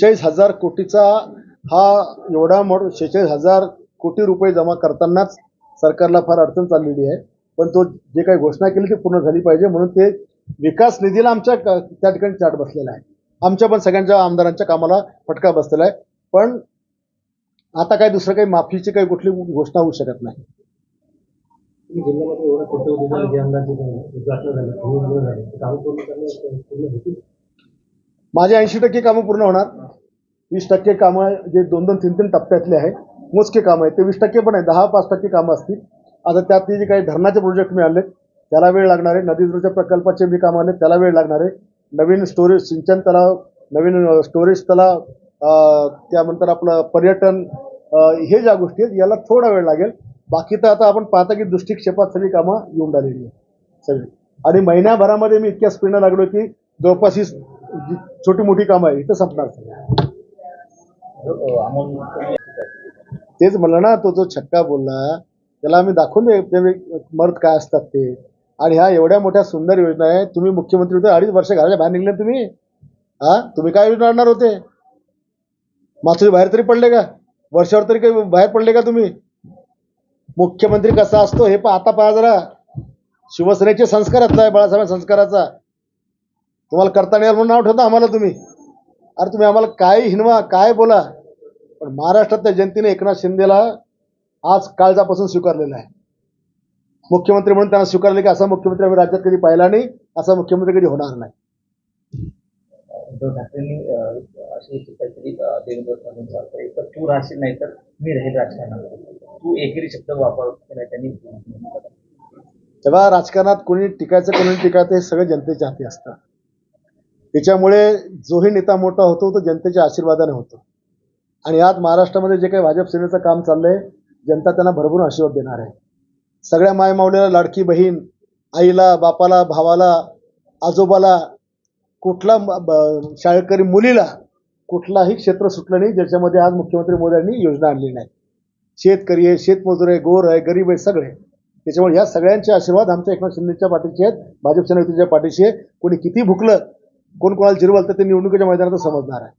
46,000 कोटीचा हा एवढा मोठा 46,000 कोटी रुपये जमा करतानाच सरकारला फार अडचण चाललेली आहे. पण तो जे काही घोषणा केली ती पूर्ण झाली पाहिजे, म्हणून ते विकास निधीला आमच्या त्या ठिकाणी चाट बसलेला आहे. आमच्या पण सगळ्यांच्या आमदारांच्या कामाला फटका बसलेला आहे. पण आता काही दुसरं काही माफीची काही कुठली घोषणा होऊ शकत नाही. जिल्ह्यामध्ये एवढा कोट्यवधी जे आमदार उद्घाटन झालं माझे 80% कामं पूर्ण होणार. 20% कामं जे 2-2, 3-3 टप्प्यातले आहेत, मोजके कामं आहेत, ते 20% पण आहे, 10-5% कामं असतील. आता त्यातली जे काही धरणाचे प्रोजेक्ट मिळाले त्याला वेळ लागणार आहे. नदीदुरुस्ती प्रकल्पाचे बी कामं आले त्याला वेळ लागणार आहे. नवीन स्टोरेज सिंचन तलाव, नवीन स्टोरेज तलाव, त्यानंतर आपलं पर्यटन, हे ज्या गोष्टी आहेत याला थोडा वेळ लागेल. बाकी तर आता आपण पाहता की दृष्टिक्षेपात सगळी कामं येऊन राहिलेली आहेत सगळी. आणि महिन्याभरामध्ये मी इतक्या स्पीडनं लागलो की जवळपास ही छोटी मोठी कामं आहे इथं संपणार. तेच म्हणलं ना, तो जो छक्का बोलला त्याला आम्ही दाखवून दे मर्द काय असतात ते. आणि ह्या एवढ्या मोठ्या सुंदर योजना आहे. तुम्ही मुख्यमंत्री होते, 2.5 वर्ष घराच्या बाहेर निघले तुम्ही. तुम्ही काय योजना आणणार होते? माथुरी बाहेर तरी पडले का? वर्षावर तरी काही बाहेर पडले का तुम्ही? मुख्यमंत्री कसा असतो हे आता पहा जरा. शिवसेनेचे संस्कारातला आहे, बाळासाहेब संस्काराचा. तुम्हाला करता येणार म्हणून नाव ठेवता आम्हाला तुम्ही. अरे तुम्ही आम्हाला काय हिनवा काय बोला, पण महाराष्ट्रातल्या जनतेने एकनाथ शिंदेला आज काळजापासून स्वीकारलेला आहे. मुख्यमंत्री म्हणून त्यांना स्वीकारले की असा मुख्यमंत्री आम्ही राज्यात कधी पाहिला नाही, असा मुख्यमंत्री कधी होणार नाही. उद्धव ठाकरेंनी अशी काहीतरी देवेंद्र फडणवीस तर तू राहशील नाही तर मी राहील राजकारणात, तू एकेरी शब्द वापरला त्यांनी. तेव्हा राजकारणात कोणी टिकायचं कोणी टिकायचं हे सगळं जनतेच्या हाती असतं. त्याच्यामुळे जोही नेता मोठा होतो तो जनतेच्या आशीर्वादाने होतो. आणि आज महाराष्ट्रामध्ये जे काही भाजप सेनेचं काम चाललंय, जनता त्यांना भरभरून आशीर्वाद देणार आहे. सगळ्या मायमाऊलीला, लाडकी बहीण, आईला, बापाला, भावाला, आजोबाला, कुठला शाळकरी मुलीला कुठलाही क्षेत्र सुटलं नाही ज्याच्यामध्ये आज मुख्यमंत्री मोदींनी योजना आणली नाही. शेतकरी आहे, शेतमजूर आहे, गोर आहे, गरीब आहे, सगळे. त्याच्यामुळे ह्या सगळ्यांचे आशीर्वाद आमच्या एकनाथ शिंदेच्या पाठीशी आहेत, भाजप सेना युतीच्या पाठीशी आहे. कोणी किती भुकलं, कोण कोणाला जिरवलं तर ते निवडणुकीच्या मैदानात समजणार आहे.